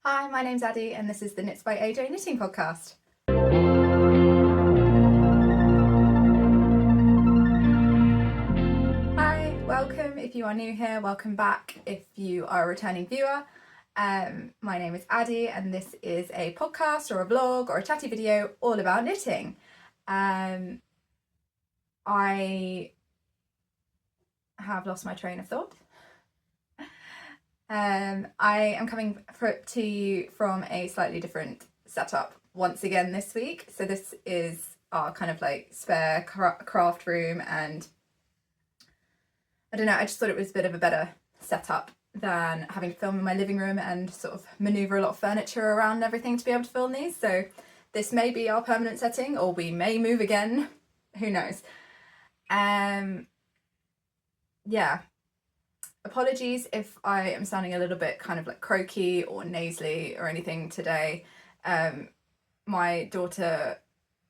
Hi, my name's Addie and this is the Knits by AJ Knitting Podcast. Hi, welcome if you are new here, welcome back if you are a returning viewer. My name is Addie and this is a podcast or a vlog or a chatty video all about knitting. I have lost my train of thought. I am coming to you from a slightly different setup once again this week. So this is our kind of like spare craft room, and I don't know, I just thought it was a bit of a better setup than having to film in my living room and sort of maneuver a lot of furniture around and everything to be able to film these. So this may be our permanent setting, or we may move again, who knows. Yeah, apologies if I am sounding a little bit kind of like croaky or nasally or anything today. My daughter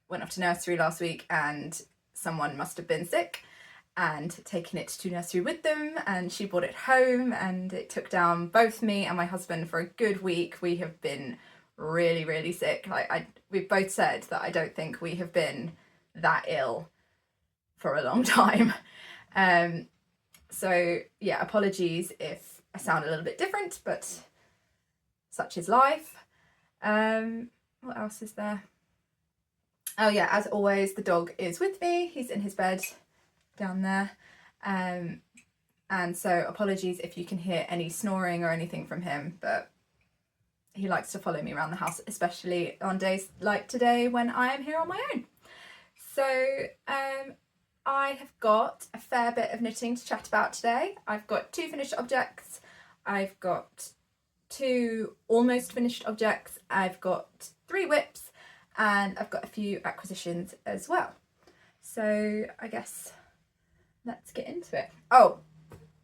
went off to nursery last week and someone must have been sick and taken it to nursery with them, and she brought it home and it took down both me and my husband for a good week. We have been really, really sick. We've both said that I don't think we have been that ill for a long time. So yeah, apologies if I sound a little bit different, but such is life. What else is there? Oh yeah, as always, the dog is with me. He's in his bed down there. And so apologies if you can hear any snoring or anything from him, but he likes to follow me around the house, especially on days like today when I am here on my own. So I have got a fair bit of knitting to chat about today. I've got 2 finished objects, I've got 2 almost finished objects, I've got 3 whips, and I've got a few acquisitions as well. So I guess let's get into it. Oh,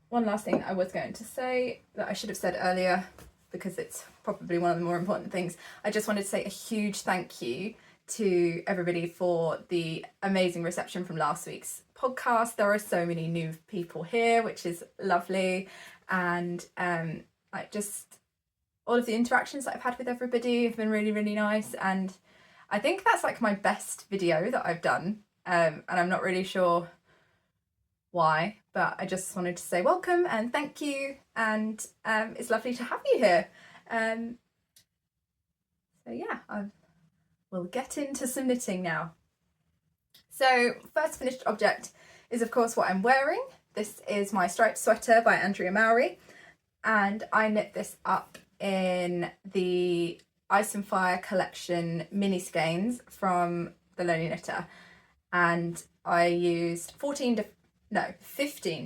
one last thing I was going to say that I should have said earlier, because it's probably one of the more important things. I just wanted to say a huge thank you to everybody for the amazing reception from last week's podcast. There are so many new people here, which is lovely, and just all of the interactions that I've had with everybody have been really, really nice, and I think that's like my best video that I've done, and I'm not really sure why, but I just wanted to say welcome and thank you, and it's lovely to have you here. So yeah, we'll get into some knitting now. So first finished object is of course what I'm wearing. This is my striped sweater by Andrea Mowry, and I knit this up in the Ice and Fire collection mini skeins from the Lonely Knitter, and I used 15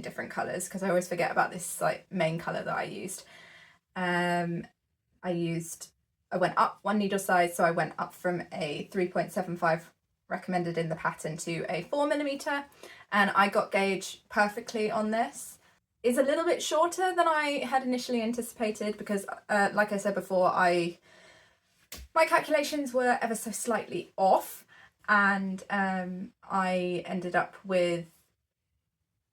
different colours, because I always forget about this like main colour that I used. I went up 1 needle size, so I went up from a 3.75 recommended in the pattern to a 4mm, and I got gauge perfectly on this. It's a little bit shorter than I had initially anticipated because, like I said before, my calculations were ever so slightly off, and I ended up with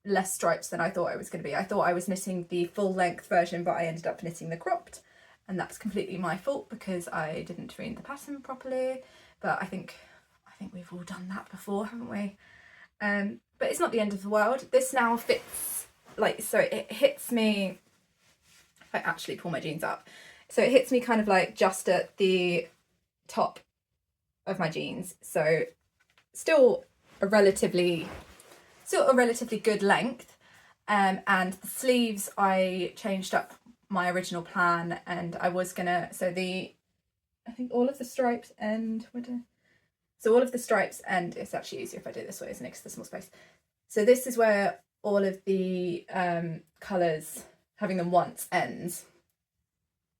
less stripes than I thought I was going to be. I thought I was knitting the full length version, but I ended up knitting the cropped, and that's completely my fault because I didn't read the pattern properly. But I think we've all done that before, haven't we? But it's not the end of the world. This now fits, like, so it hits me, if I actually pull my jeans up, so it hits me kind of like just at the top of my jeans, so still a relatively good length. And the sleeves, I changed up my original plan, and I was gonna, I think all of the stripes end, it's actually easier if I do it this way, isn't it, because there's more space. So this is where all of the colours, having them once, ends.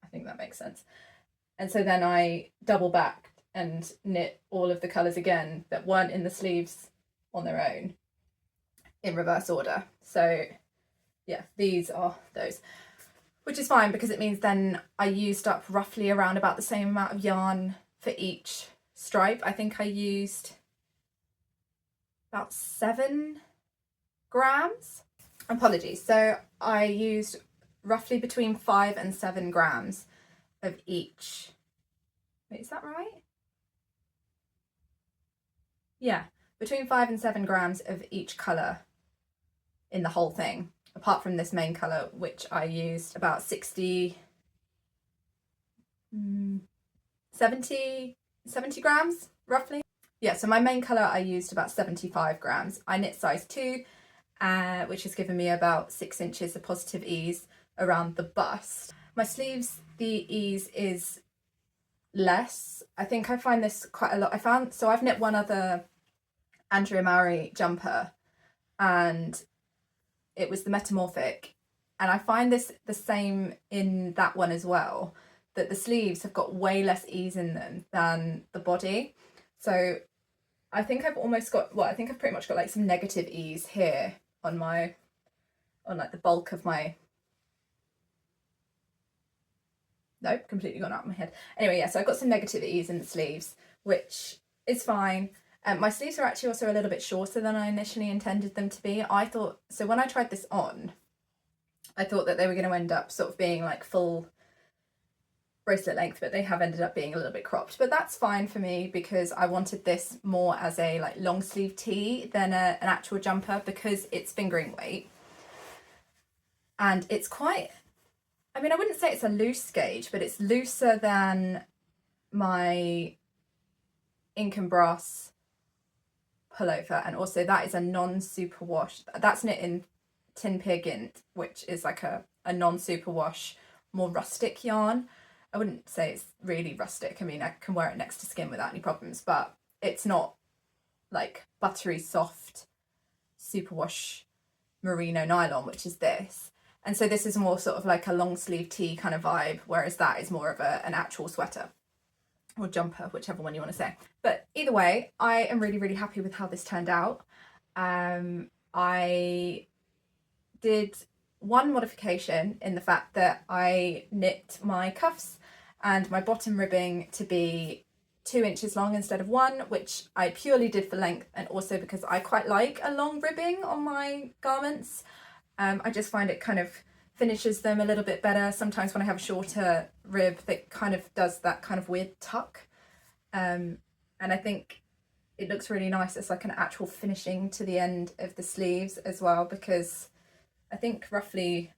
I think that makes sense. And so then I double back and knit all of the colours again that weren't in the sleeves on their own in reverse order. So yeah, these are those, which is fine because it means then I used up roughly around about the same amount of yarn for each stripe. I think I used about 7 grams. Apologies. So I used roughly between 5 and 7 grams of each. Wait, is that right? Yeah, between 5 and 7 grams of each colour in the whole thing, apart from this main colour, which I used about 70 grams roughly. Yeah, so my main colour I used about 75 grams. I knit size 2, which has given me about 6 inches of positive ease around the bust. My sleeves, the ease is less. I think I find this quite a lot. So I've knit one other Andrea Mowry jumper, and it was the Metamorphic, and I find this the same in that one as well, that the sleeves have got way less ease in them than the body. So I think I've almost got, well, I think I've pretty much got like some negative ease here on like the bulk of my, nope, completely gone out of my head. Anyway, yeah, so I've got some negative ease in the sleeves, which is fine. My sleeves are actually also a little bit shorter than I initially intended them to be. I thought, so when I tried this on, I thought that they were going to end up sort of being like full bracelet length, but they have ended up being a little bit cropped. But that's fine for me because I wanted this more as a like long sleeve tee than an actual jumper, because it's fingering weight. And it's quite, I mean, I wouldn't say it's a loose gauge, but it's looser than my Ink and Brass pullover, and also that is a non-superwash. That's knit in Tin Pigint, which is like a non-superwash, more rustic yarn. I wouldn't say it's really rustic. I mean, I can wear it next to skin without any problems, but it's not like buttery soft superwash merino nylon, which is this. And so this is more sort of like a long sleeve tee kind of vibe, whereas that is more of an actual sweater or jumper, whichever one you want to say. But either way, I am really, really happy with how this turned out. I did one modification in the fact that I knit my cuffs and my bottom ribbing to be 2 inches long instead of 1, which I purely did for length, and also because I quite like a long ribbing on my garments. I just find it kind of finishes them a little bit better. Sometimes when I have a shorter rib, that kind of does that kind of weird tuck. And I think it looks really nice as like an actual finishing to the end of the sleeves as well, because I think roughly,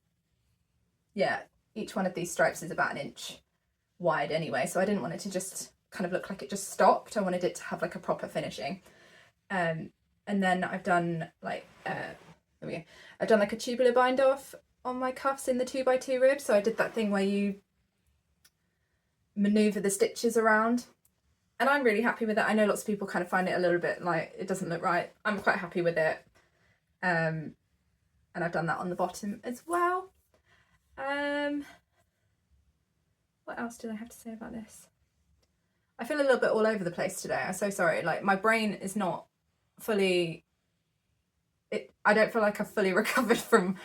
yeah, each one of these stripes is about 1 inch wide anyway. So I didn't want it to just kind of look like it just stopped. I wanted it to have like a proper finishing. And then I've done like, I've done like a tubular bind off on my cuffs in the 2x2 rib. So I did that thing where you maneuver the stitches around, and I'm really happy with it. I know lots of people kind of find it a little bit like it doesn't look right. I'm quite happy with it. And I've done that on the bottom as well. What else did I have to say about this? I feel a little bit all over the place today. I'm so sorry. Like, my brain is not fully, I don't feel like I've fully recovered from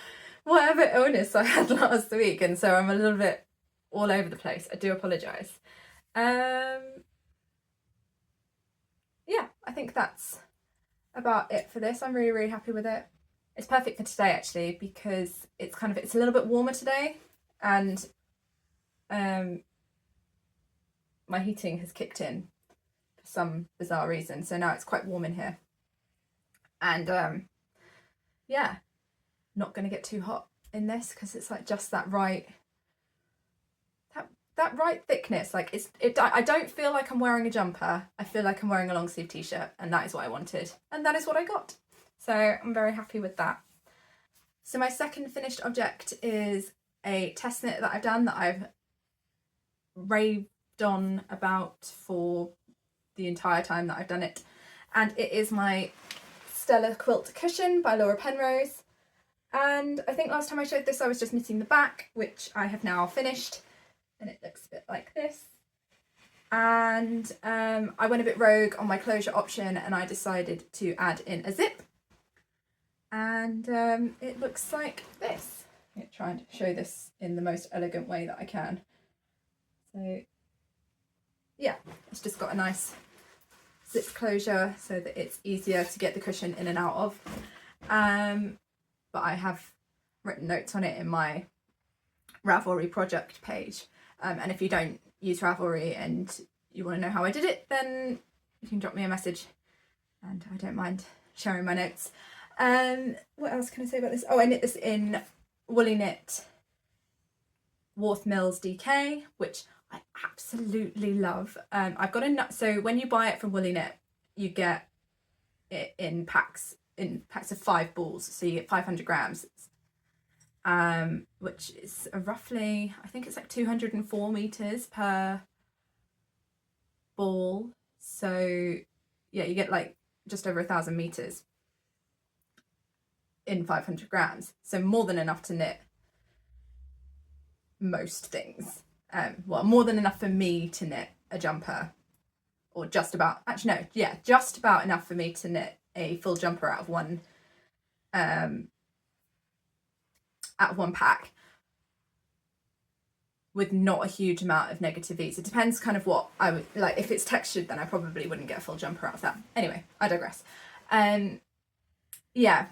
whatever illness I had last week, and so I'm a little bit all over the place. I do apologise. Yeah, I think that's about it for this. I'm really, really happy with it. It's perfect for today actually, because it's a little bit warmer today, and my heating has kicked in for some bizarre reason, so now it's quite warm in here. And yeah, not going to get too hot in this because it's like just that right thickness. Like I don't feel like I'm wearing a jumper. I feel like I'm wearing a long sleeve t-shirt, and that is what I wanted, and that is what I got. So I'm very happy with that. So my second finished object is a test knit that I've done, that I've raved on about for the entire time that I've done it, and it is my Stella Quilt cushion by Penrose. And I think last time I showed this I was just knitting the back, which I have now finished, and it looks a bit like this. And I went a bit rogue on my closure option, and I decided to add in a zip, and it looks like this. I'm going to try and show this in the most elegant way that I can. So yeah, it's just got a nice zip closure so that it's easier to get the cushion in and out of. But I have written notes on it in my Ravelry project page, And if you don't use Ravelry and you want to know how I did it, then you can drop me a message and I don't mind sharing my notes. What else can I say about this? Oh, I knit this in Woolly Knit Worth Mills DK, which I absolutely love. I've got enough, so when you buy it from Woolly Knit, you get it in packs of 5 balls, so you get 500 grams, which is roughly, I think it's like 204 meters per ball. So yeah, you get like just over 1,000 meters in 500 grams, so more than enough to knit most things. Well, more than enough for me to knit a jumper, or just about, actually no, yeah, just about enough for me to knit a full jumper out of one pack, with not a huge amount of negative ease. It depends kind of what I would like. If it's textured, then I probably wouldn't get a full jumper out of that. Anyway, I digress. Yeah,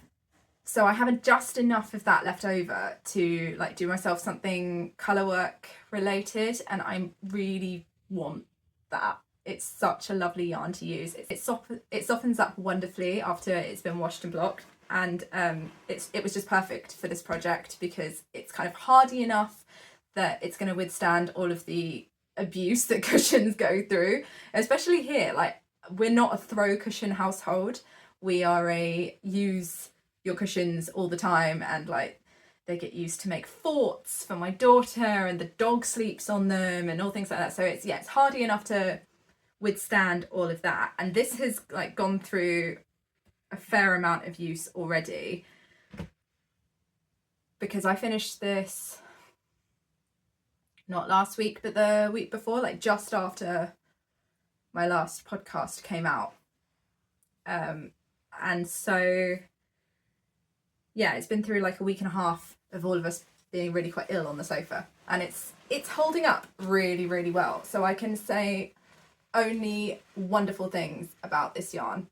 so I have just enough of that left over to like do myself something colour work related, and I really want that. It's such a lovely yarn to use. It softens up wonderfully after it's been washed and blocked, and it was just perfect for this project because it's kind of hardy enough that it's going to withstand all of the abuse that cushions go through, especially here. Like, we're not a throw cushion household. We are a use your cushions all the time, and like they get used to make forts for my daughter, and the dog sleeps on them and all things like that. So it's hardy enough to withstand all of that, and this has like gone through a fair amount of use already, because I finished this not last week but the week before, like just after my last podcast came out, and so yeah, it's been through like a week and a half of all of us being really quite ill on the sofa, and it's holding up really, really well. So I can say only wonderful things about this yarn.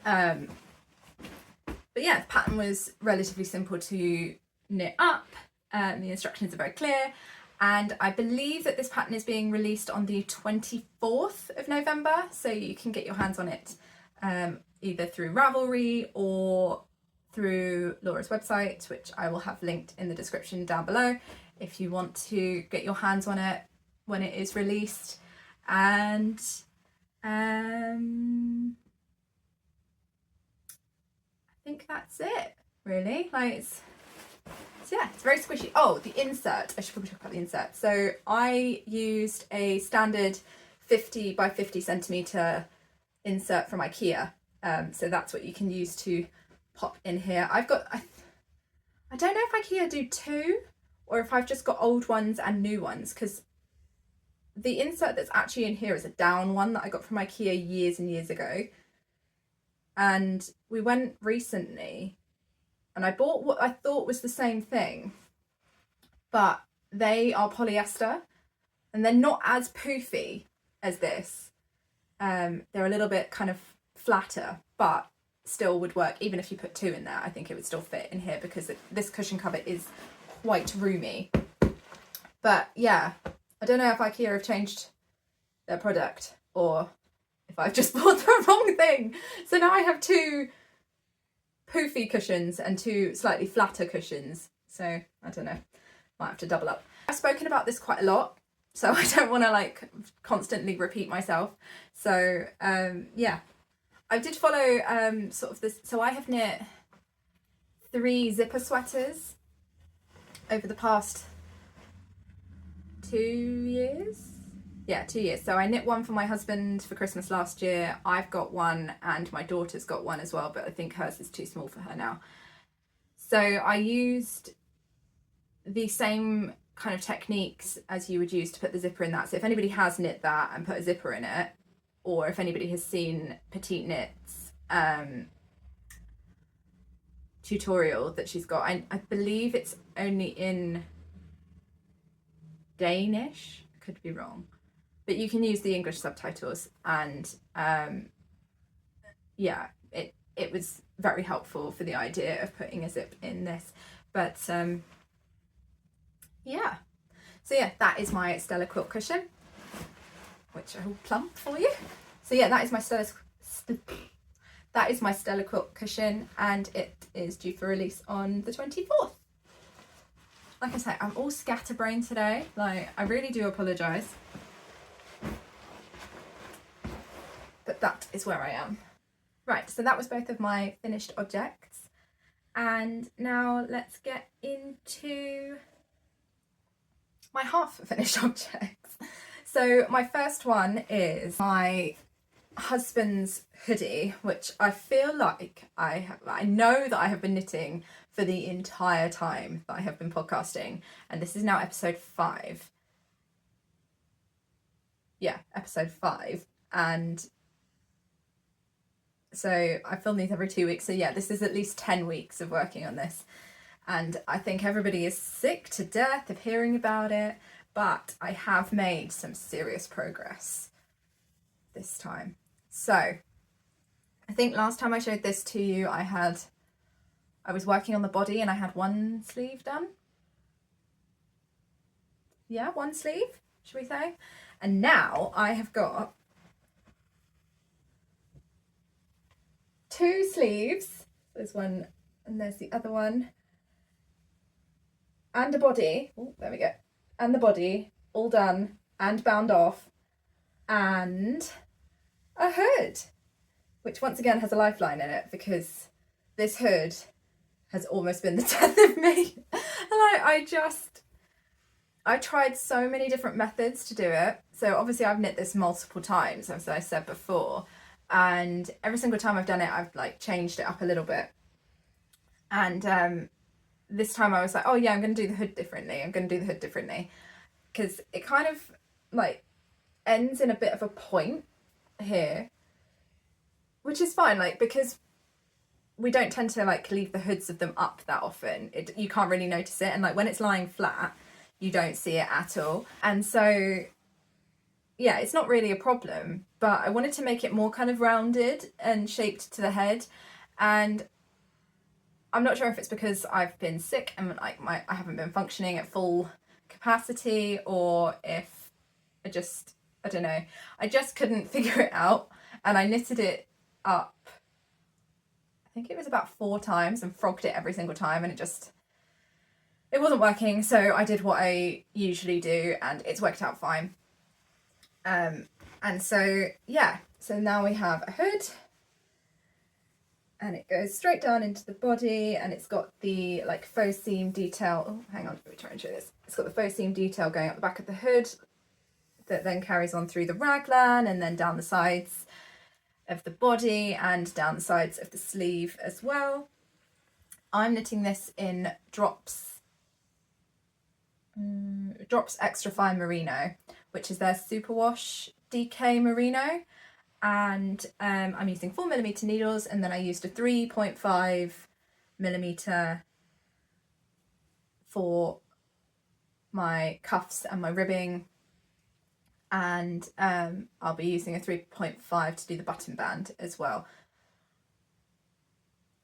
But yeah, the pattern was relatively simple to knit up. The instructions are very clear, and I believe that this pattern is being released on the 24th of November, so you can get your hands on it either through Ravelry or through Laura's website, which I will have linked in the description down below if you want to get your hands on it when it is released. And I think that's it, really. Like, it's very squishy. Oh, the insert, I should probably talk about the insert. So I used a standard 50 by 50 centimeter insert from IKEA, so that's what you can use to pop in here. I don't know if IKEA do 2 or if I've just got old ones and new ones, because the insert that's actually in here is a down one that I got from IKEA years and years ago, and we went recently and I bought what I thought was the same thing, but they are polyester and they're not as poofy as this. They're a little bit kind of flatter, but still would work even if you put 2 in there. I think it would still fit in here because this cushion cover is quite roomy. But yeah, I don't know if IKEA have changed their product or if I've just bought the wrong thing. So now I have 2 poofy cushions and 2 slightly flatter cushions. So I don't know, might have to double up. I've spoken about this quite a lot, so I don't want to like constantly repeat myself. So yeah, I did follow sort of this. So I have knit 3 zipper sweaters over the past 2 years. Yeah, 2 years. So I knit one for my husband for Christmas last year. I've got one and my daughter's got one as well, but I think hers is too small for her now. So I used the same kind of techniques as you would use to put the zipper in that. So if anybody has knit that and put a zipper in it, or if anybody has seen Petite Knit's tutorial that she's got, I believe it's only in Danish, could be wrong, but you can use the English subtitles, and yeah, it was very helpful for the idea of putting a zip in this. But yeah, So yeah, that is my Stella Quilt cushion, which I will plump for you. So yeah, that is my Stella Quilt cushion, and it is due for release on the 24th. Like I say, I'm all scatterbrained today. Like, I really do apologise. But that is where I am. Right, so that was both of my finished objects. And now let's get into my half finished objects. So my first one is my husband's hoodie, which I feel like I know that I have been knitting for the entire time that I have been podcasting, and this is now episode 5. Yeah, episode 5, and so I film these every 2 weeks, so yeah, this is at least 10 weeks of working on this, and I think everybody is sick to death of hearing about it, but I have made some serious progress this time. So I think last time I showed this to you, I was working on the body and I had one sleeve done. Yeah, one sleeve, should we say? And now I have got 2 sleeves. There's one and there's the other one. And a body. Oh, there we go. And the body all done and bound off. And a hood, which once again has a lifeline in it, because this hood has almost been the death of me. And I tried so many different methods to do it. So obviously I've knit this multiple times, as I said before, and every single time I've done it, I've like changed it up a little bit. And this time I was like, oh yeah, I'm going to do the hood differently. Because it kind of like ends in a bit of a point here, which is fine, like, because we don't tend to like leave the hoods of them up that often. You can't really notice it, and like when it's lying flat, you don't see it at all. And so yeah, it's not really a problem, but I wanted to make it more kind of rounded and shaped to the head. And I'm not sure if it's because I've been sick and like I haven't been functioning at full capacity, or if I don't know. I just couldn't figure it out, and I knitted it up, I think it was about 4 times, and frogged it every single time, and it wasn't working. So I did what I usually do, and it's worked out fine. And so yeah, so now we have a hood, and it goes straight down into the body, and it's got the like faux seam detail. Oh, hang on, let me try and show this. It's got the faux seam detail going up the back of the hood that then carries on through the raglan and then down the sides of the body and down the sides of the sleeve as well. I'm knitting this in Drops Extra Fine Merino, which is their Superwash DK Merino, and I'm using 4mm needles, and then I used a 3.5mm for my cuffs and my ribbing, and I'll be using a 3.5 to do the button band as well.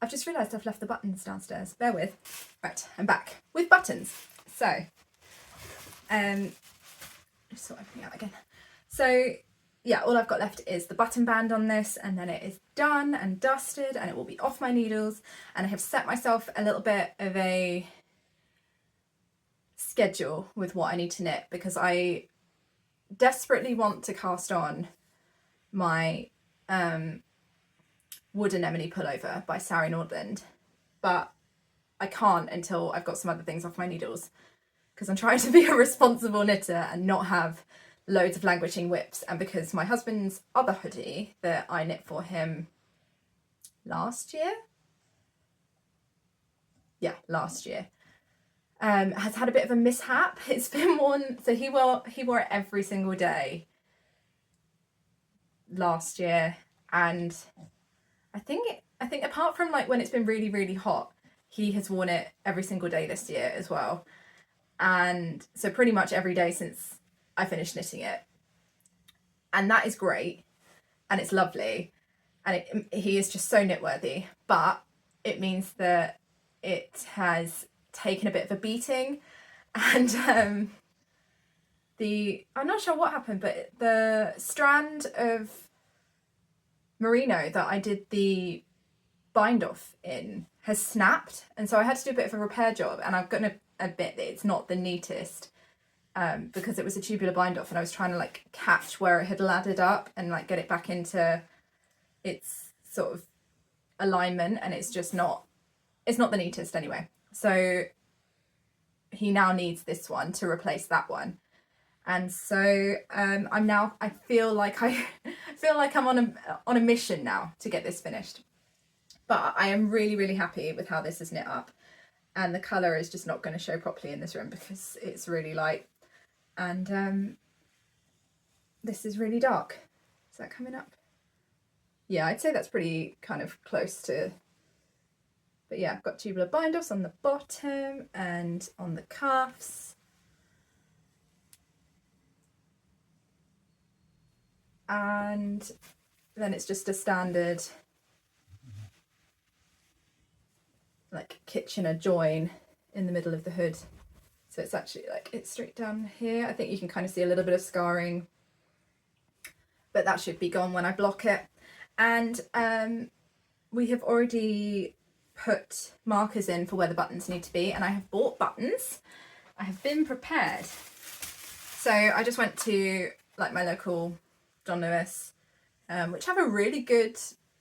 I've just realised I've left the buttons downstairs, bear with. Right, I'm back with buttons. So just sort everything out again. So yeah, all I've got left is the button band on this, and then it is done and dusted, and it will be off my needles. And I have set myself a little bit of a schedule with what I need to knit, because I desperately want to cast on my wood anemone pullover by Sari Nordlund, but I can't until I've got some other things off my needles, because I'm trying to be a responsible knitter and not have loads of languishing whips, and because my husband's other hoodie that I knit for him last year has had a bit of a mishap. It's been worn, so he wore it every single day last year, and I think apart from like when it's been really, really hot, he has worn it every single day this year as well. And so pretty much every day since I finished knitting it. And that is great, and it's lovely, and he is just so knitworthy, but it means that it has taken a bit of a beating, and I'm not sure what happened, but the strand of merino that I did the bind off in has snapped, and so I had to do a bit of a repair job, and I'm gonna admit that it's not the neatest, because it was a tubular bind off and I was trying to like catch where it had laddered up and like get it back into its sort of alignment, and it's not the neatest anyway. So he now needs this one to replace that one. And so I feel like I'm on a mission now to get this finished. But I am really, really happy with how this is knit up, and the colour is just not going to show properly in this room because it's really light, and this is really dark. Is that coming up? Yeah, I'd say that's pretty kind of close to. But yeah, I've got tubular bind offs on the bottom and on the cuffs. And then it's just a standard like Kitchener join in the middle of the hood. So it's actually like, it's straight down here. I think you can kind of see a little bit of scarring, but that should be gone when I block it. And we have already put markers in for where the buttons need to be, and I have bought buttons. I have been prepared. So I just went to like my local John Lewis, which have a really good,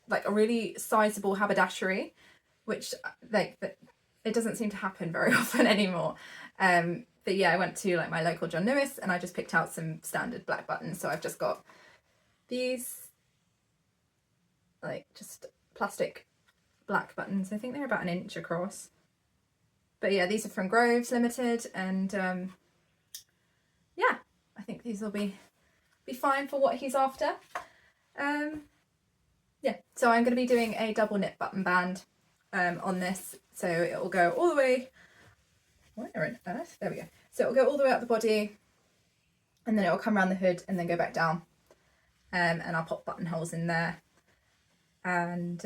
like a really sizable haberdashery, which like it doesn't seem to happen very often anymore. But yeah, I went to like my local John Lewis and I just picked out some standard black buttons. So I've just got these like just plastic black buttons. I think they're about 1 inch across. But yeah, these are from Groves Limited, and yeah, I think these will be fine for what he's after. Yeah, so I'm going to be doing a double knit button band on this, so it will go all the way. Where on earth? There we go. So it will go all the way up the body, and then it will come around the hood and then go back down, and I'll pop buttonholes in there. And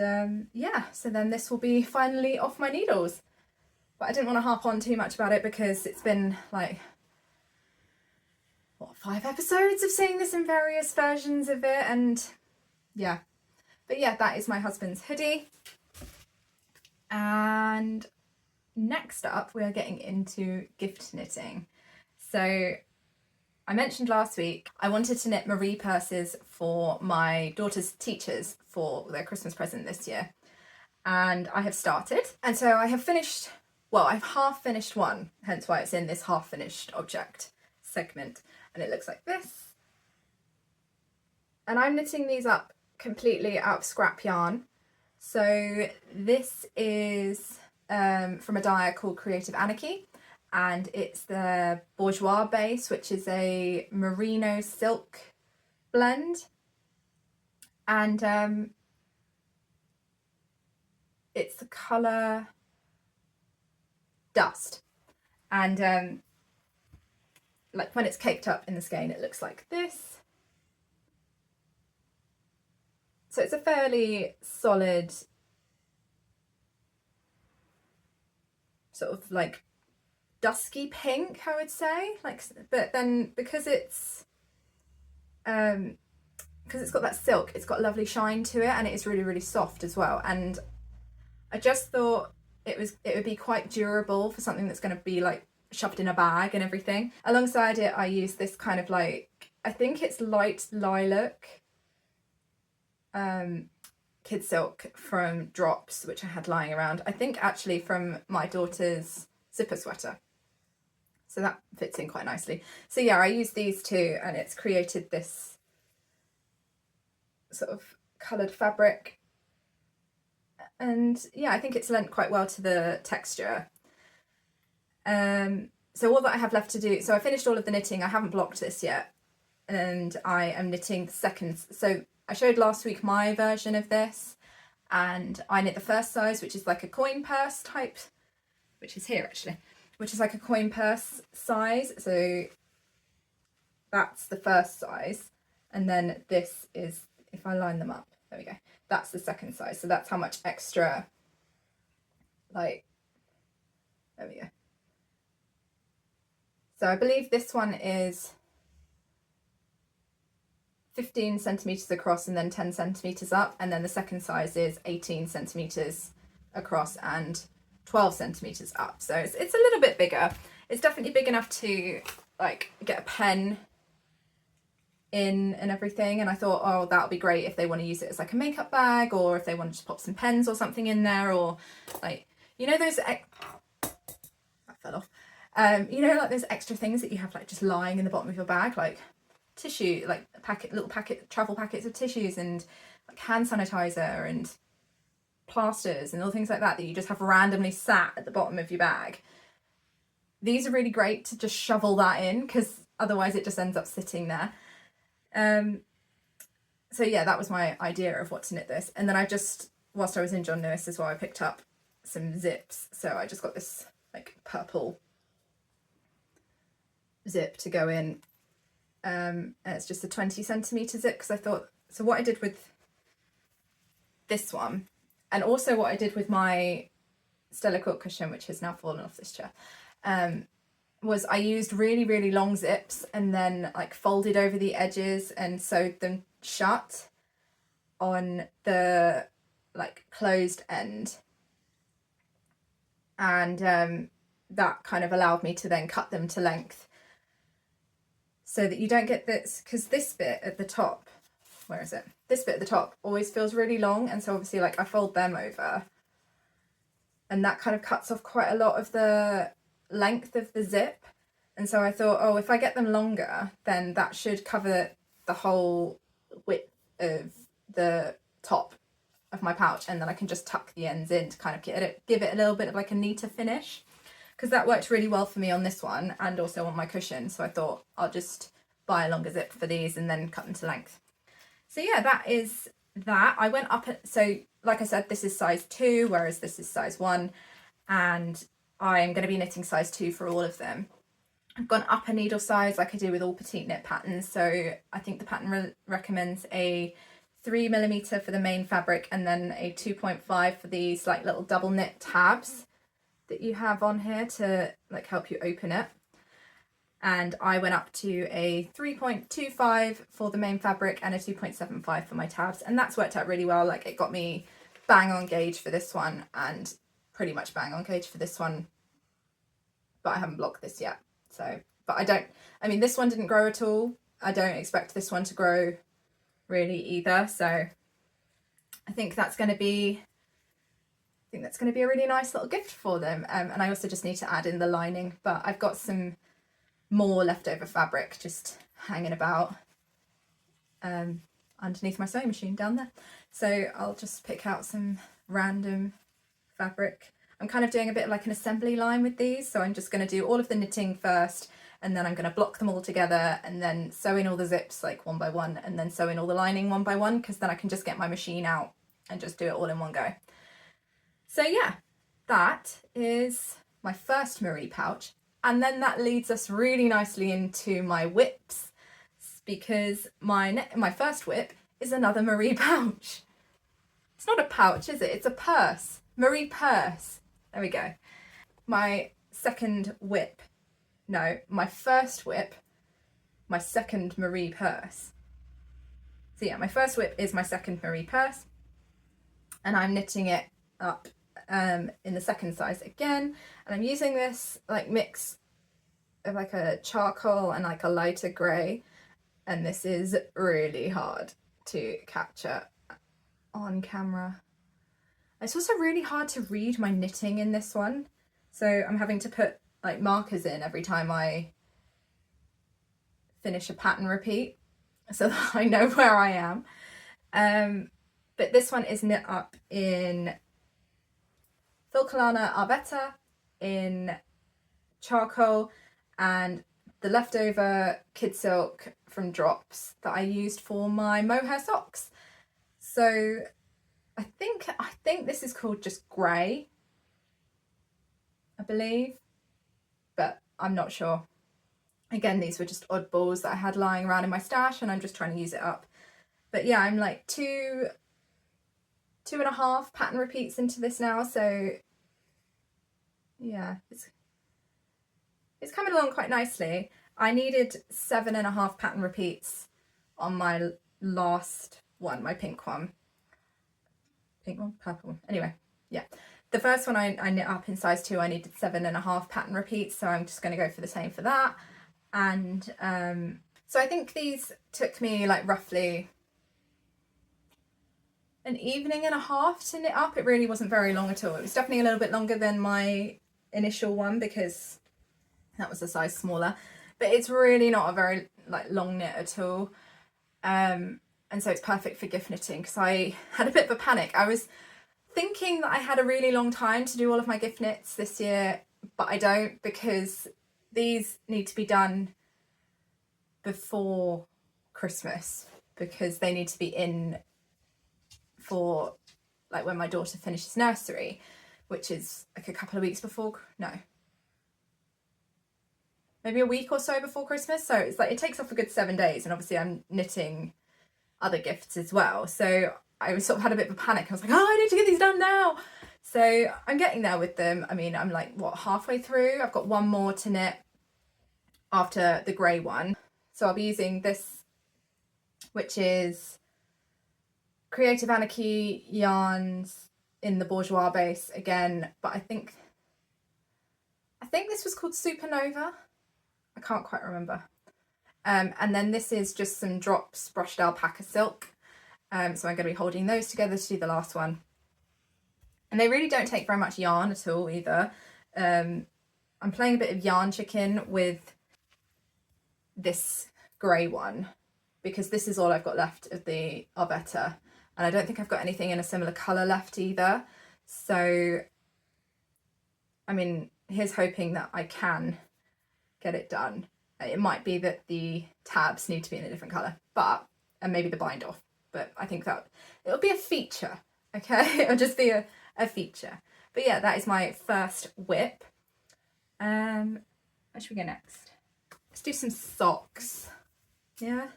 yeah, so then this will be finally off my needles. But I didn't want to harp on too much about it because it's been like, what, 5 episodes of seeing this in various versions of it, and yeah. But yeah, that is my husband's hoodie. And next up, we are getting into gift knitting. So I mentioned last week I wanted to knit Marie purses for my daughter's teachers for their Christmas present this year, and I have started. And so I have finished, well, I've half finished one, hence why it's in this half finished object segment, and it looks like this. And I'm knitting these up completely out of scrap yarn. So this is from a dyer called Creative Anarchy, and it's the Bourgeois base, which is a merino silk blend, and it's the colour Dust, and like when it's caked up in the skein it looks like this. So it's a fairly solid sort of like dusky pink, I would say, like, but then because it's got that silk, it's got a lovely shine to it, and it is really, really soft as well. And I just thought it would be quite durable for something that's going to be like shoved in a bag and everything. Alongside it, I use this kind of like, I think it's light lilac kid silk from Drops, which I had lying around, I think actually from my daughter's zipper sweater. So that fits in quite nicely. So yeah, I use these two, and it's created this sort of coloured fabric. And yeah, I think it's lent quite well to the texture. So all that I have left to do, so I finished all of the knitting, I haven't blocked this yet, and I am knitting the second. So I showed last week my version of this, and I knit the first size, which is like a coin purse type, which is here actually, which is like a coin purse size. So that's the first size, and then this is, if I line them up, there we go, that's the second size. So that's how much extra, like, there we go. So I believe this one is 15 centimeters across and then 10 centimeters up, and then the second size is 18 centimeters across and 12 centimeters up. So it's a little bit bigger. It's definitely big enough to like get a pen in and everything, and I thought, oh, that'll be great if they want to use it as like a makeup bag, or if they want to just pop some pens or something in there, or like, you know, those that fell off, you know, like those extra things that you have like just lying in the bottom of your bag, like tissue, like little travel packets of tissues, and like hand sanitizer and plasters and all things like that that you just have randomly sat at the bottom of your bag. These are really great to just shovel that in, because otherwise it just ends up sitting there. So yeah, that was my idea of what to knit this. And then I just, whilst I was in John Lewis as well, I picked up some zips. So I just got this like purple zip to go in. And it's just a 20 centimeter zip, because I thought, so what I did with this one, and also what I did with my Stella Quilt cushion, which has now fallen off this chair, was I used really, really long zips and then like folded over the edges and sewed them shut on the like closed end. And that kind of allowed me to then cut them to length, so that you don't get this, because this bit at the top, where is it? This bit at the top always feels really long, and so obviously like I fold them over and that kind of cuts off quite a lot of the length of the zip. And so I thought, oh, if I get them longer, then that should cover the whole width of the top of my pouch, and then I can just tuck the ends in to kind of give it a little bit of like a neater finish, because that worked really well for me on this one and also on my cushion. So I thought I'll just buy a longer zip for these and then cut them to length. So yeah, that is that. I went up, so like I said, this is size 2, whereas this is size 1, and I'm going to be knitting size 2 for all of them. I've gone up a needle size like I do with all Petite knit patterns. So I think the pattern recommends a 3mm for the main fabric, and then a 2.5 for these like little double knit tabs that you have on here to like help you open it. And I went up to a 3.25 for the main fabric and a 2.75 for my tabs, and that's worked out really well. Like it got me bang on gauge for this one and pretty much bang on gauge for this one, but I haven't blocked this yet. So, but I mean, this one didn't grow at all. I don't expect this one to grow really either. So I think that's going to be, a really nice little gift for them. And I also just need to add in the lining, but I've got some more leftover fabric just hanging about underneath my sewing machine down there. So I'll just pick out some random fabric. I'm kind of doing a bit of like an assembly line with these, so I'm just going to do all of the knitting first, and then I'm going to block them all together and then sew in all the zips like one by one, and then sew in all the lining one by one, because then I can just get my machine out and just do it all in one go. So yeah, that is my first Marie pouch, and then that leads us really nicely into my whips, because my first whip is another Marie pouch. It's not a pouch, is it? It's a purse. Marie purse. There we go. My second whip. No, my first whip, my second Marie purse. So yeah, my first whip is my second Marie purse, and I'm knitting it up in the second size again, and I'm using this like mix of like a charcoal and like a lighter grey, and this is really hard to capture on camera. It's also really hard to read my knitting in this one, so I'm having to put like markers in every time I finish a pattern repeat so that I know where I am. But this one is knit up in Filcolana Arvetta, in charcoal, and the leftover kid silk from Drops that I used for my mohair socks. So I think this is called just grey, I believe, but I'm not sure. Again, these were just oddballs that I had lying around in my stash, and I'm just trying to use it up. But yeah, I'm like two and a half pattern repeats into this now, so yeah, it's coming along quite nicely. I needed 7.5 pattern repeats on my last one, my purple one, anyway, yeah. The first one I knit up in size 2, I needed 7.5 pattern repeats, so I'm just going to go for the same for that. And so I think these took me like roughly an evening and a half to knit up. It really wasn't very long at all. It was definitely a little bit longer than my initial one because that was a size smaller, but it's really not a very like long knit at all. And so it's perfect for gift knitting because I had a bit of a panic. I was thinking that I had a really long time to do all of my gift knits this year, but I don't, because these need to be done before Christmas because they need to be in for like when my daughter finishes nursery, which is like a couple of weeks before, no, maybe a week or so before Christmas. So it's like it takes off a good 7 days, and obviously I'm knitting other gifts as well, so I sort of had a bit of a panic. I was like, oh, I need to get these done now. So I'm getting there with them. I mean, I'm like, what, halfway through? I've got one more to knit after the grey one. So I'll be using this, which is Creative Anarchy yarns in the Bourgeois base again, but I think this was called Supernova. I can't quite remember. And then this is just some drops brushed alpaca silk. So I'm going to be holding those together to do the last one. And they really don't take very much yarn at all either. I'm playing a bit of yarn chicken with this grey one because this is all I've got left of the Arvetta. And I don't think I've got anything in a similar colour left either. So, I mean, here's hoping that I can get it done. It might be that the tabs need to be in a different colour, and maybe the bind off. But I think that it'll be a feature, okay? It'll just be a feature. But yeah, that is my first whip. Where should we go next? Let's do some socks. Yeah.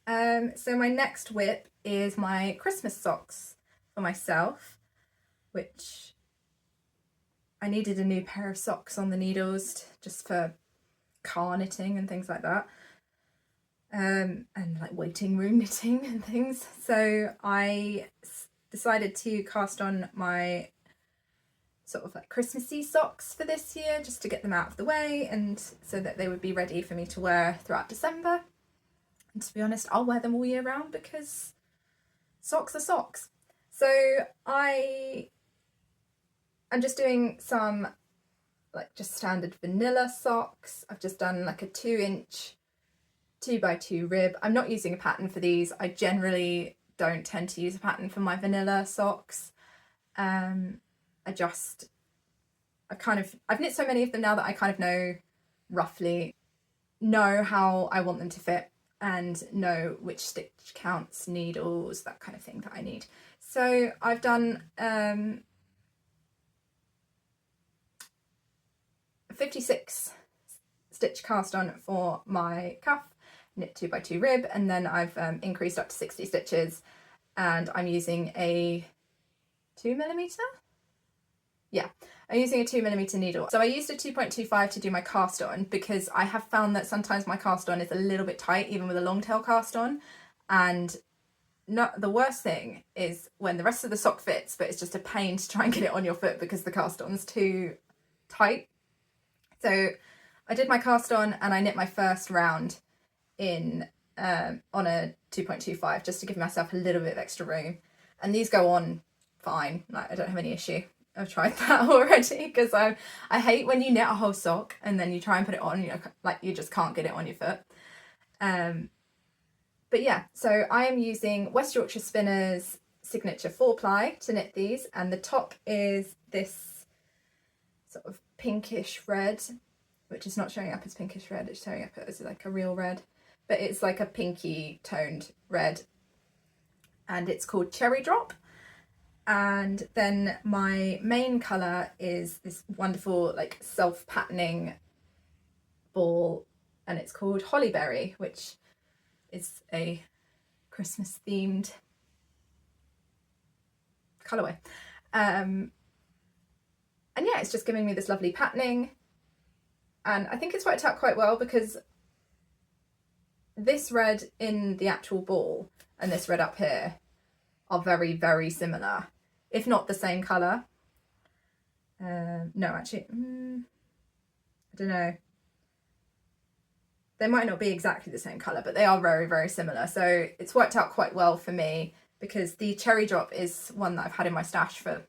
So my next whip is my Christmas socks for myself, which I needed a new pair of socks on the needles just for car knitting and things like that. And like waiting room knitting and things. So I decided to cast on my sort of like Christmassy socks for this year, just to get them out of the way and so that they would be ready for me to wear throughout December. And to be honest, I'll wear them all year round because socks are socks. So I'm just doing some like just standard vanilla socks. I've just done like a 2-inch 2x2 rib. I'm not using a pattern for these. I generally don't tend to use a pattern for my vanilla socks. I've knit so many of them now that I kind of roughly know how I want them to fit and know which stitch counts, needles, that kind of thing that I need. So I've done 56 stitch cast on for my cuff, knit 2x2 rib, and then I've increased up to 60 stitches, and I'm using a 2mm? Yeah, I'm using a 2mm needle. So I used a 2.25 to do my cast on because I have found that sometimes my cast on is a little bit tight, even with a long tail cast on, and the worst thing is when the rest of the sock fits, but it's just a pain to try and get it on your foot because the cast on's too tight. So I did my cast on and I knit my first round in on a 2.25 just to give myself a little bit of extra room, and these go on fine. Like, I don't have any issue. I've tried that already because I hate when you knit a whole sock and then you try and put it on, you just can't get it on your foot. But yeah, so I am using West Yorkshire Spinners Signature 4-ply to knit these, and the top is this sort of pinkish red, which is not showing up as pinkish red, it's showing up as like a real red, but it's like a pinky toned red, and it's called Cherry Drop. And then my main colour is this wonderful like self-patterning ball, and it's called Hollyberry, which is a Christmas themed colourway. And yeah, it's just giving me this lovely patterning, and I think it's worked out quite well because this red in the actual ball and this red up here are very, very similar, if not the same colour. No, actually, I don't know. They might not be exactly the same colour, but they are very, very similar. So it's worked out quite well for me, because the cherry drop is one that I've had in my stash for,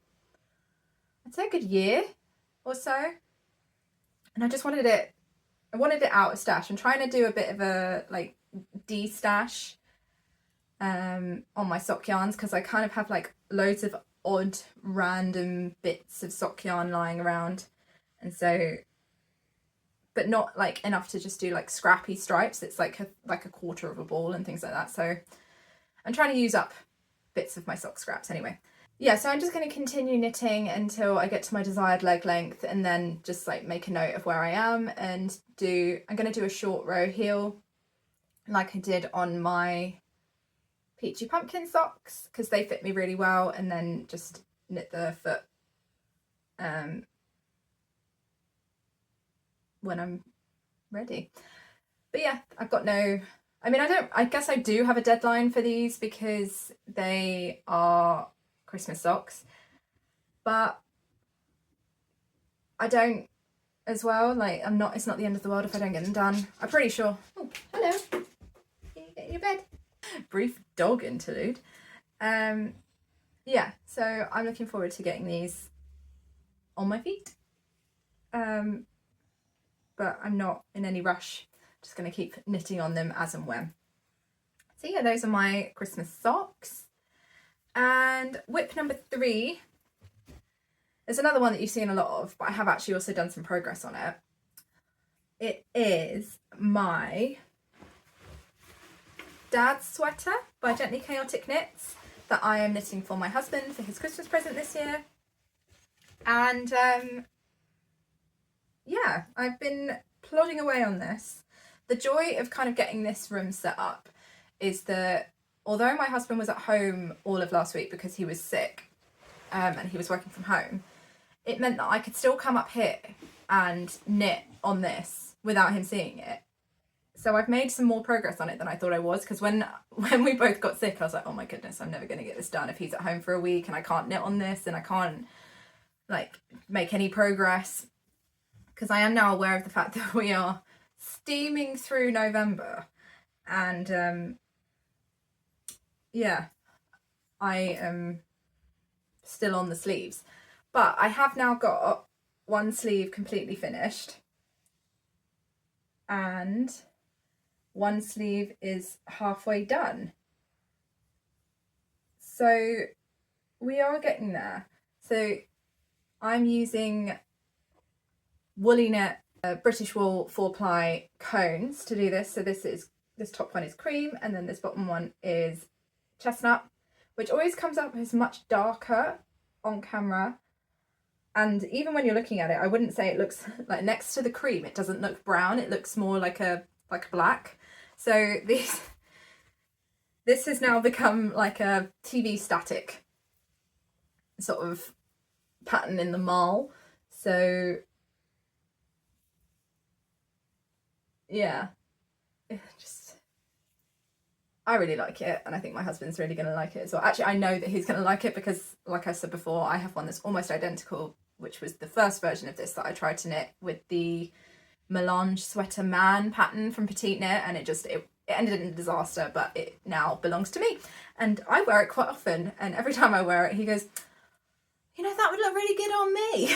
I'd say, a good year or so. And I just wanted it, I wanted it out of stash. I'm trying to do a bit of a like de-stash on my sock yarns, because I kind of have like loads of odd random bits of sock yarn lying around, and so, but not like enough to just do like scrappy stripes. It's like a quarter of a ball and things like that. So I'm trying to use up bits of my sock scraps anyway. Yeah, so I'm just going to continue knitting until I get to my desired leg length, and then just like make a note of where I am and I'm going to do a short row heel like I did on my Peachy Pumpkin socks, because they fit me really well, and then just knit the foot when I'm ready. But yeah, I've got no, I mean, I guess I do have a deadline for these because they are Christmas socks, but I don't as well, like it's not the end of the world if I don't get them done. I'm pretty sure. Oh, hello. Can you get in your bed? Brief dog interlude. Yeah, so I'm looking forward to getting these on my feet. But I'm not in any rush. Just going to keep knitting on them as and when. So yeah, those are my Christmas socks. And whip number 3 is another one that you've seen a lot of, but I have actually also done some progress on it. It is my dad's sweater by Gently Chaotic Knits that I am knitting for my husband for his Christmas present this year. And yeah, I've been plodding away on this. The joy of kind of getting this room set up is that although my husband was at home all of last week because he was sick and he was working from home, it meant that I could still come up here and knit on this without him seeing it. So I've made some more progress on it than I thought I was, because when we both got sick, I was like, oh my goodness, I'm never going to get this done if he's at home for a week and I can't knit on this and I can't like make any progress, because I am now aware of the fact that we are steaming through November, and yeah, I am still on the sleeves, but I have now got one sleeve completely finished and one sleeve is halfway done. So we are getting there. So I'm using Woolly Knit British Wool 4-ply cones to do this. So this top one is cream, and then this bottom one is chestnut, which always comes up as much darker on camera. And even when you're looking at it, I wouldn't say it looks like, next to the cream, it doesn't look brown. It looks more like a black. So this has now become like a TV static sort of pattern in the marl. So yeah, I really like it, and I think my husband's really going to like it as well. Actually, I know that he's going to like it because, like I said before, I have one that's almost identical, which was the first version of this that I tried to knit with the Melange Sweater Man pattern from Petite Knit, and it ended in a disaster, but it now belongs to me and I wear it quite often, and every time I wear it he goes, you know, that would look really good on me.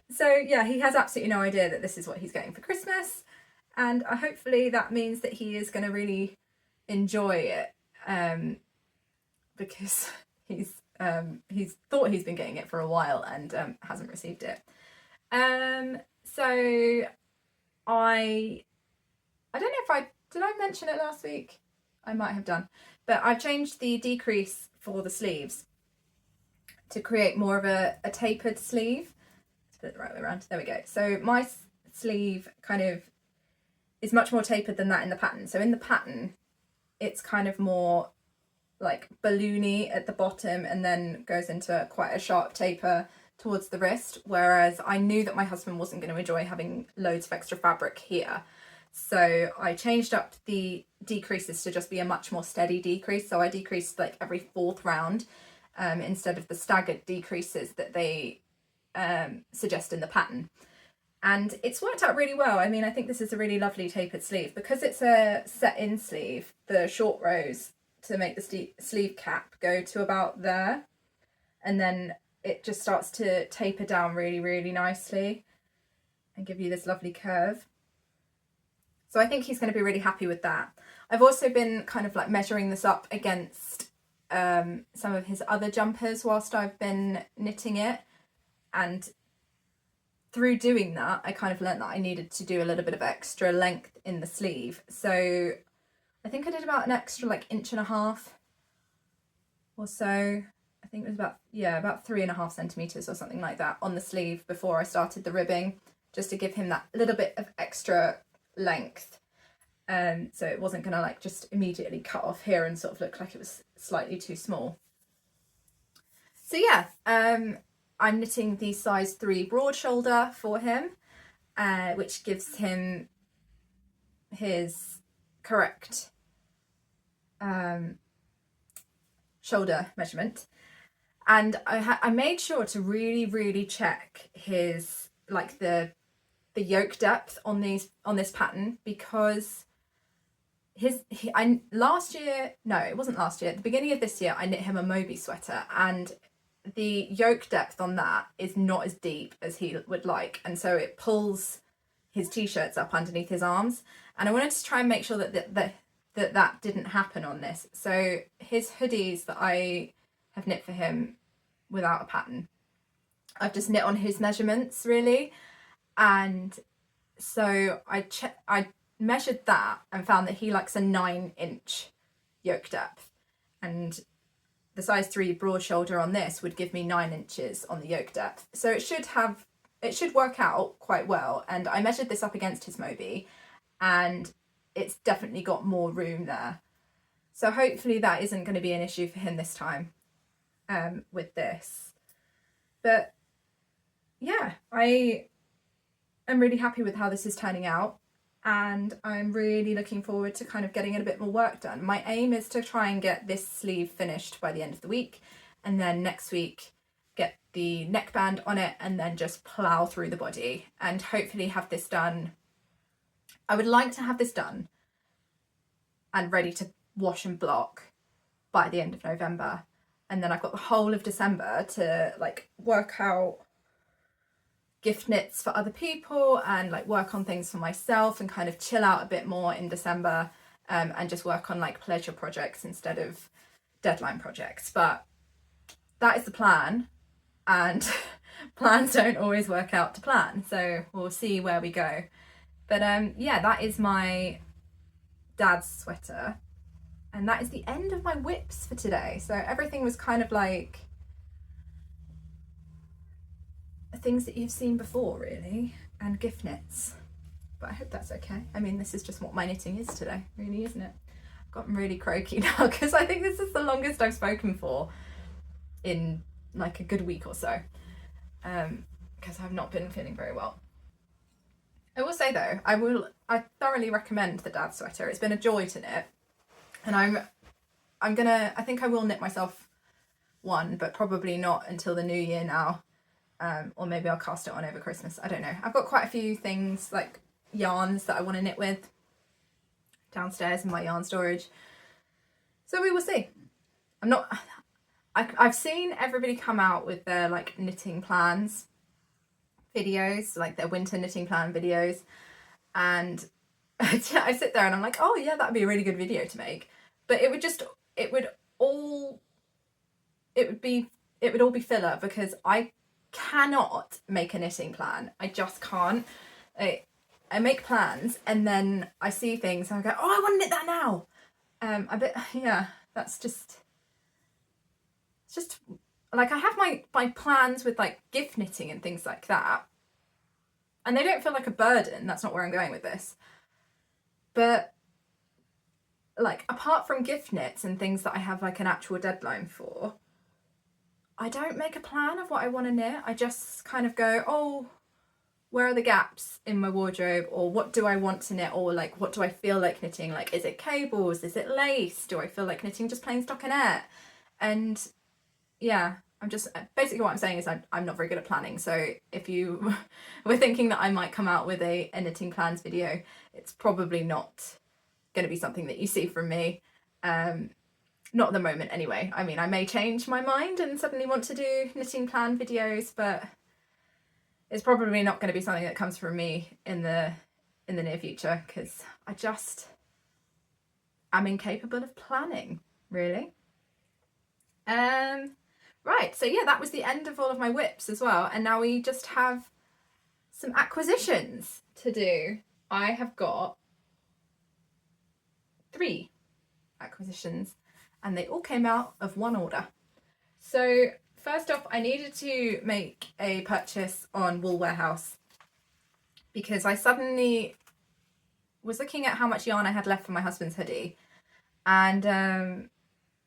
So yeah, he has absolutely no idea that this is what he's getting for Christmas, and hopefully that means that he is going to really enjoy it, because he's thought he's been getting it for a while and hasn't received it. So I don't know if did I mention it last week? I might have done, but I've changed the decrease for the sleeves to create more of a tapered sleeve. Let's put it the right way around. There we go. So my sleeve kind of is much more tapered than that in the pattern. So in the pattern, it's kind of more like balloony at the bottom and then goes into quite a sharp taper towards the wrist, whereas I knew that my husband wasn't going to enjoy having loads of extra fabric here. So I changed up the decreases to just be a much more steady decrease. So I decreased like every 4th round instead of the staggered decreases that they suggest in the pattern. And it's worked out really well. I mean, I think this is a really lovely tapered sleeve. Because it's a set-in sleeve, the short rows to make the sleeve cap go to about there. And then it just starts to taper down really, really nicely and give you this lovely curve. So I think he's going to be really happy with that. I've also been kind of like measuring this up against some of his other jumpers whilst I've been knitting it. And through doing that, I kind of learned that I needed to do a little bit of extra length in the sleeve. So I think I did about an extra like 1.5 inches or so. I think it was about 3.5 centimeters or something like that on the sleeve before I started the ribbing, just to give him that little bit of extra length. So it wasn't gonna like just immediately cut off here and sort of look like it was slightly too small. So yeah, I'm knitting the size 3 broad shoulder for him, which gives him his correct shoulder measurement. And I made sure to really check his like the yoke depth on this pattern, because last year, no, it wasn't last year, at the beginning of this year, I knit him a Mowry sweater, and the yoke depth on that is not as deep as he would like, and so it pulls his t-shirts up underneath his arms, and I wanted to try and make sure that didn't happen on this. So his hoodies that I have knit for him without a pattern, I've just knit on his measurements really. And so I measured that and found that he likes a 9-inch yoke depth, and the size 3 broad shoulder on this would give me 9 inches on the yoke depth. So it should work out quite well. And I measured this up against his Mowry, and it's definitely got more room there. So hopefully that isn't going to be an issue for him this time with this. But yeah, I'm really happy with how this is turning out, and I'm really looking forward to kind of getting a bit more work done. My aim is to try and get this sleeve finished by the end of the week, and then next week get the neckband on it, and then just plough through the body and hopefully have this done. I would like to have this done and ready to wash and block by the end of November, and then I've got the whole of December to like work out gift knits for other people and like work on things for myself and kind of chill out a bit more in December, and just work on like pleasure projects instead of deadline projects. But that is the plan, and plans don't always work out to plan, so we'll see where we go. But yeah, that is my dad's sweater, and that is the end of my whips for today. So everything was kind of like things that you've seen before really, and gift knits, but I hope that's okay. I mean, this is just what my knitting is today really, isn't it? I've gotten really croaky now because I think this is the longest I've spoken for in like a good week or so, because I've not been feeling very well. I will say though, I thoroughly recommend the dad sweater. It's been a joy to knit, and I think I will knit myself one, but probably not until the new year now. Or maybe I'll cast it on over Christmas. I don't know. I've got quite a few things like yarns that I want to knit with downstairs in my yarn storage. So we will see. I've seen everybody come out with their like knitting plans videos, like their winter knitting plan videos. And I sit there and I'm like, oh yeah, that'd be a really good video to make. But it would all be filler, because I cannot make a knitting plan. I just can't. I make plans and then I see things and I go, oh, I want to knit that now. That's just, it's just like, I have my plans with like gift knitting and things like that, and they don't feel like a burden. That's not where I'm going with this. But like, apart from gift knits and things that I have like an actual deadline for, I don't make a plan of what I want to knit. I just kind of go, oh, where are the gaps in my wardrobe, or what do I want to knit, or like what do I feel like knitting, like is it cables, is it lace, do I feel like knitting just plain stockinette? And yeah, I'm just basically what I'm saying is I'm not very good at planning, so if you were thinking that I might come out with a knitting plans video, it's probably not going to be something that you see from me. Not at the moment anyway. I mean, I may change my mind and suddenly want to do knitting plan videos, but it's probably not going to be something that comes from me in the near future, because I just am incapable of planning, really. Right, so yeah, that was the end of all of my whips as well, and now we just have some acquisitions to do. I have got 3 acquisitions, and they all came out of one order. So first off, I needed to make a purchase on Wool Warehouse because I suddenly was looking at how much yarn I had left for my husband's hoodie, and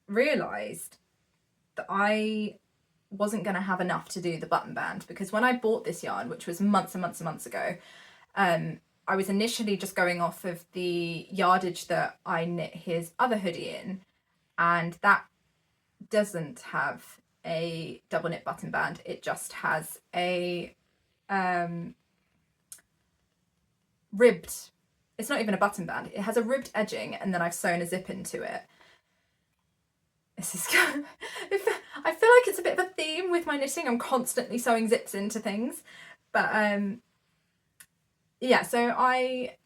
realised that I wasn't going to have enough to do the button band, because when I bought this yarn, which was months and months and months ago, I was initially just going off of the yardage that I knit his other hoodie in, and that doesn't have a double knit button band. It just has a ribbed, it's not even a button band, it has a ribbed edging, and then I've sewn a zip into it. This is I feel like it's a bit of a theme with my knitting. I'm constantly sewing zips into things, but yeah, so I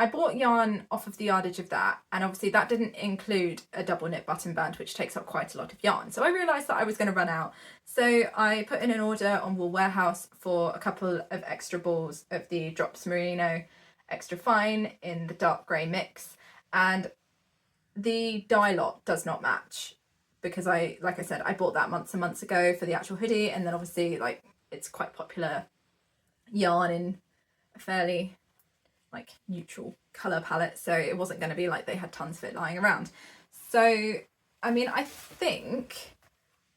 bought yarn off of the yardage of that, and obviously that didn't include a double knit button band, which takes up quite a lot of yarn. So I realised that I was going to run out. So I put in an order on Wool Warehouse for a couple of extra balls of the Drops Merino Extra Fine in the dark grey mix, and the dye lot does not match, because like I said, I bought that months and months ago for the actual hoodie, and then obviously like it's quite popular yarn in a fairly like neutral colour palette, so it wasn't going to be like they had tons of it lying around. So I mean, I think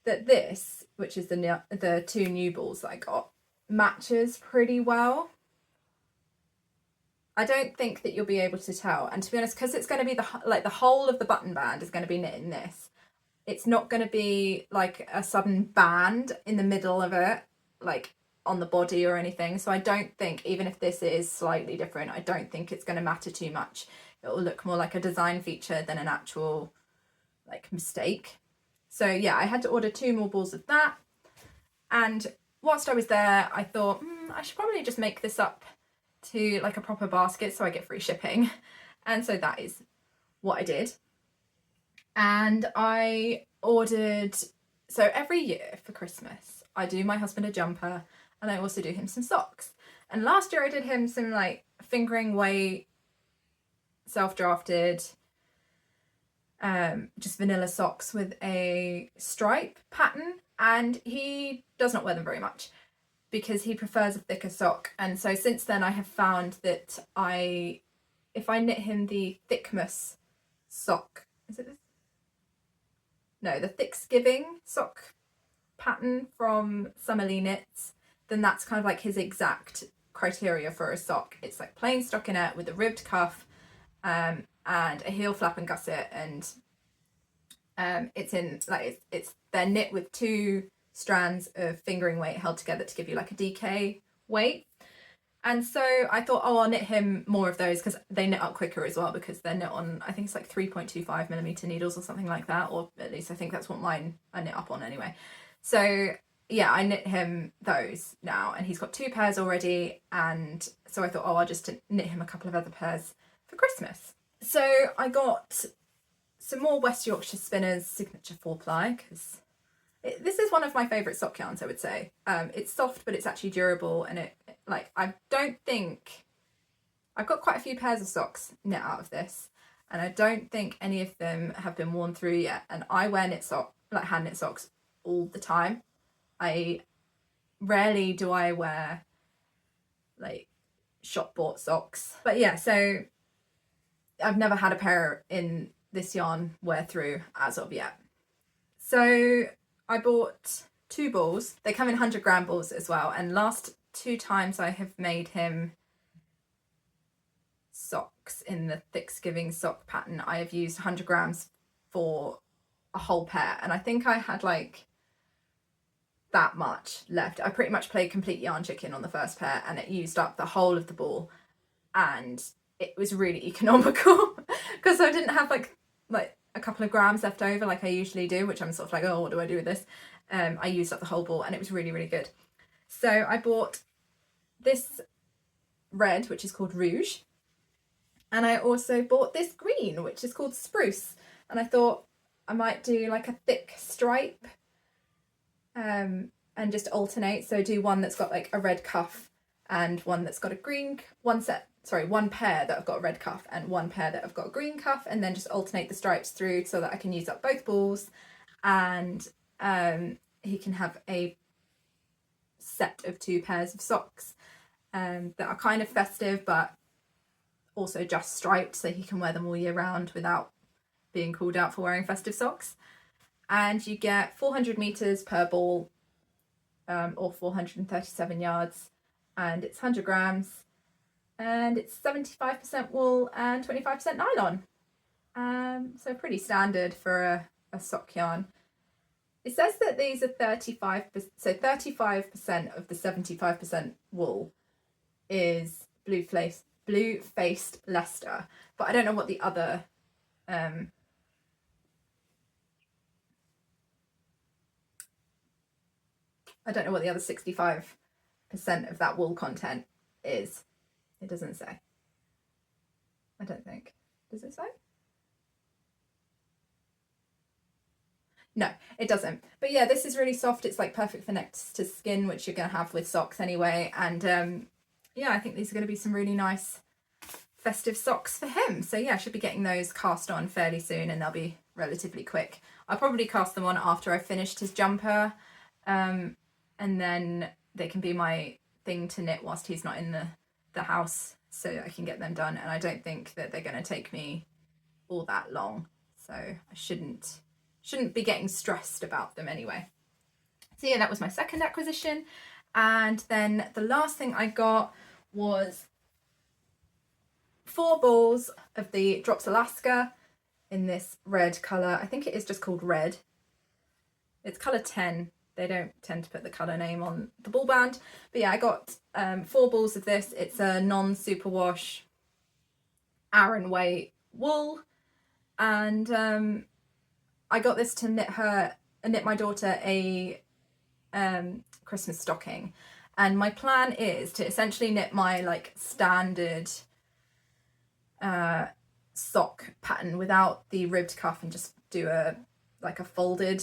that this, which is the 2 new balls that I got, matches pretty well. I don't think that you'll be able to tell, and to be honest, because it's going to be the whole of the button band is going to be knit in this, it's not going to be like a sudden band in the middle of it, like on the body or anything. So I don't think, even if this is slightly different, I don't think it's going to matter too much. It will look more like a design feature than an actual like mistake. So yeah, I had to order 2 more balls of that, and whilst I was there I thought I should probably just make this up to like a proper basket so I get free shipping, and so that is what I did. And I ordered, so every year for Christmas I do my husband a jumper, and I also do him some socks. And last year I did him some like fingering weight self-drafted just vanilla socks with a stripe pattern, and he does not wear them very much because he prefers a thicker sock. And so since then I have found that if I knit him the Thickmas sock, is it this? No, the Thicksgiving sock pattern from Summerlee Knits, then that's kind of like his exact criteria for a sock. It's like plain stockinette with a ribbed cuff and a heel flap and gusset, and it's in like they're knit with 2 strands of fingering weight held together to give you like a DK weight. And so I thought, oh, I'll knit him more of those because they knit up quicker as well, because they're knit on, I think it's like 3.25mm needles or something like that, or at least I think that's what mine I knit up on anyway. So yeah, I knit him those now, and he's got 2 pairs already, and so I thought, oh, I'll just knit him a couple of other pairs for Christmas. So I got some more West Yorkshire Spinners Signature 4-ply, because this is one of my favourite sock yarns, I would say. It's soft, but it's actually durable, and I don't think, I've got quite a few pairs of socks knit out of this, and I don't think any of them have been worn through yet. And I wear hand knit socks all the time. Rarely do I wear like shop bought socks. But yeah, so I've never had a pair in this yarn wear through as of yet. So I bought 2 balls. They come in 100-gram balls as well, and last 2 times I have made him socks in the Thicksgiving sock pattern, I have used 100 grams for a whole pair, and I think I had like that much left. I pretty much played complete yarn chicken on the first pair, and it used up the whole of the ball, and it was really economical because I didn't have like a couple of grams left over like I usually do, which I'm sort of like, oh, what do I do with this? I used up the whole ball, and it was really, really good. So I bought this red, which is called Rouge, and I also bought this green, which is called Spruce, and I thought I might do like a thick stripe and just alternate. So do one that's got like a red cuff and one that's got a green, one pair that have got a red cuff and one pair that have got a green cuff, and then just alternate the stripes through so that I can use up both balls, and he can have a set of 2 pairs of socks that are kind of festive but also just striped, so he can wear them all year round without being called out for wearing festive socks. And you get 400 meters per ball, or 437 yards, and it's 100 grams, and it's 75% wool and 25% nylon. So pretty standard for a sock yarn. It says that these are 35%, so 35% of the 75% wool is blue-faced Leicester, but I don't know what the other I don't know what the other 65% of that wool content is. It doesn't say. I don't think. Does it say? No, it doesn't. But yeah, this is really soft. It's like perfect for next to skin, which you're going to have with socks anyway. And yeah, I think these are going to be some really nice festive socks for him. So yeah, I should be getting those cast on fairly soon, and they'll be relatively quick. I'll probably cast them on after I've finished his jumper, and then they can be my thing to knit whilst he's not in the house, so I can get them done. And I don't think that they're going to take me all that long, so I shouldn't be getting stressed about them anyway. So yeah, that was my second acquisition. And then the last thing I got was 4 balls of the Drops Alaska in this red colour. I think it is just called red. It's colour 10. They don't tend to put the colour name on the ball band. But yeah, I got 4 balls of this. It's a non-superwash Aran weight wool. And I got this to knit my daughter a Christmas stocking. And my plan is to essentially knit my like standard sock pattern without the ribbed cuff, and just do a folded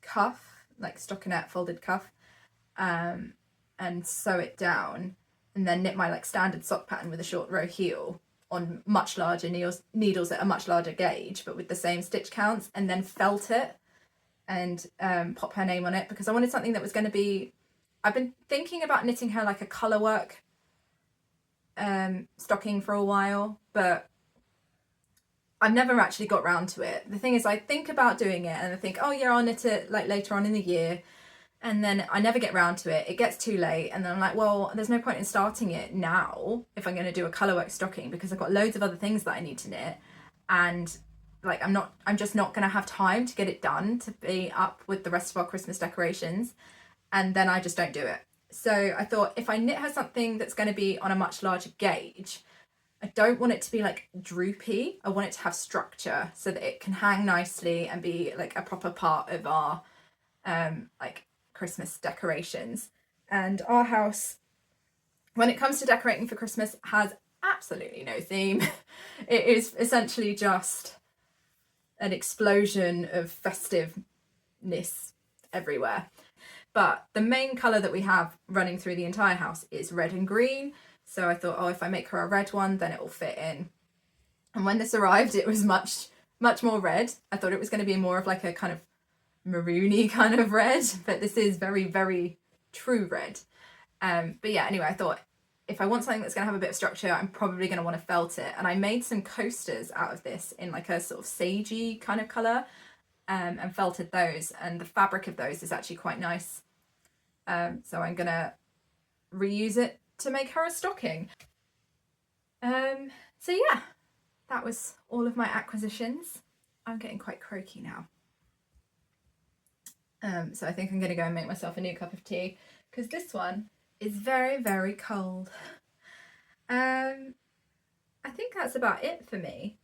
cuff, like stockinette folded cuff, and sew it down, and then knit my like standard sock pattern with a short row heel on much larger needles at a much larger gauge, but with the same stitch counts, and then felt it and pop her name on it, because I wanted something that was going to be, I've been thinking about knitting her like a colour work stocking for a while, but I've never actually got round to it. The thing is, I think about doing it and I think, oh yeah, I'll knit it like later on in the year, and then I never get round to it. It gets too late, and then I'm like, well, there's no point in starting it now if I'm going to do a colourwork stocking, because I've got loads of other things that I need to knit, and like I'm just not going to have time to get it done to be up with the rest of our Christmas decorations, and then I just don't do it. So I thought, if I knit her something that's going to be on a much larger gauge, I don't want it to be like droopy. I want it to have structure so that it can hang nicely and be like a proper part of our like Christmas decorations. And our house, when it comes to decorating for Christmas, has absolutely no theme. It is essentially just an explosion of festiveness everywhere. But the main colour that we have running through the entire house is red and green. So I thought, oh, if I make her a red one, then it will fit in. And when this arrived, it was much more red. I thought it was going to be more of like a kind of maroony kind of red, but this is very, very true red. But yeah, anyway, I thought if I want something that's going to have a bit of structure, I'm probably going to want to felt it. And I made some coasters out of this in like a sort of sagey kind of colour. and felted those, and the fabric of those is actually quite nice. So I'm gonna reuse it to make her a stocking. So yeah, that was all of my acquisitions. I'm getting quite croaky now. So I think I'm gonna go and make myself a new cup of tea, because this one is very, very cold. I think that's about it for me,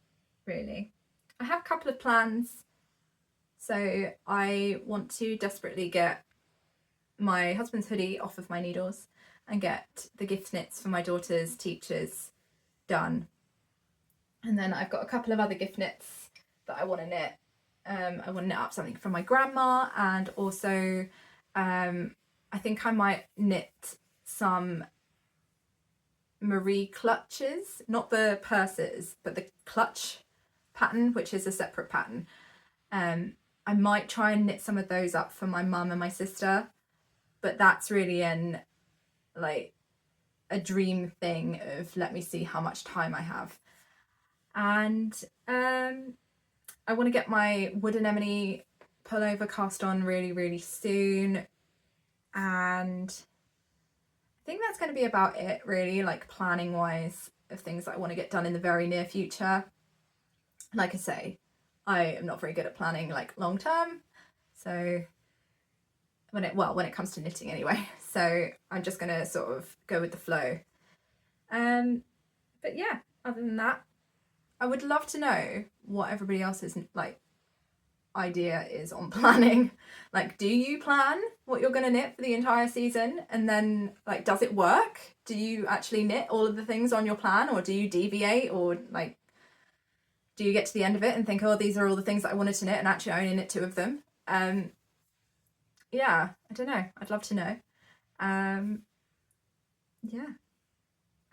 really. I have a couple of plans. So I want to desperately get my husband's hoodie off of my needles and get the gift knits for my daughter's teachers done. And then I've got a couple of other gift knits that I want to knit. I want to knit up something from my grandma, and also I think I might knit some Marie clutches, not the purses, but the clutch pattern, which is a separate pattern. I might try and knit some of those up for my mum and my sister, but that's really like a dream thing of, let me see how much time I have. And I want to get my wood anemone pullover cast on really, really soon, and I think that's going to be about it, really, like planning wise, of things that I want to get done in the very near future. Like I say, I am not very good at planning like long term, so when it comes to knitting anyway, so I'm just going to sort of go with the flow. But yeah, other than that, I would love to know what everybody else's like idea is on planning. Like, do you plan what you're going to knit for the entire season, and then like, does it work? Do you actually knit all of the things on your plan, or do you deviate, or like, do you get to the end of it and think, oh, these are all the things that I wanted to knit, and actually I only knit 2 of them? Yeah, I don't know. I'd love to know. Yeah.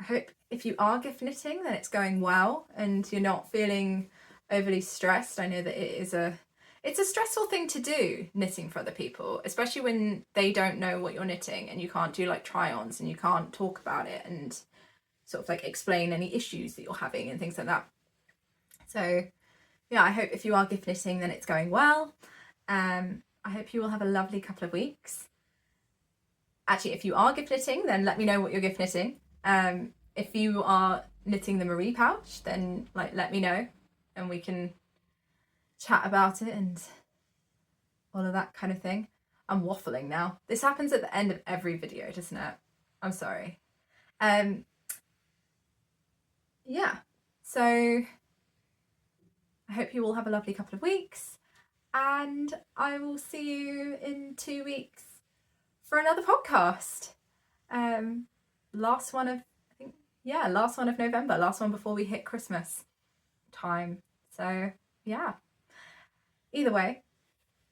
I hope if you are gift knitting, then it's going well and you're not feeling overly stressed. I know that it's a stressful thing to do, knitting for other people, especially when they don't know what you're knitting and you can't do like try-ons and you can't talk about it and sort of like explain any issues that you're having and things like that. So yeah, I hope if you are gift knitting, then it's going well. I hope you will have a lovely couple of weeks. Actually, if you are gift knitting, then let me know what you're gift knitting. If you are knitting the Marie pouch, then like let me know and we can chat about it and all of that kind of thing. I'm waffling now. This happens at the end of every video, doesn't it? I'm sorry. Yeah, so I hope you all have a lovely couple of weeks, and I will see you in 2 weeks for another podcast. Last one of November, last one before we hit Christmas time. So yeah, either way,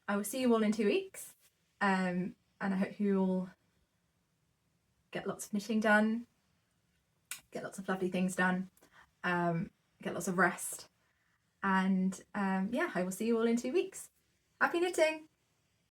I will see you all in 2 weeks, and I hope you all get lots of knitting done, get lots of lovely things done, get lots of rest, and yeah, I will see you all in 2 weeks. Happy knitting!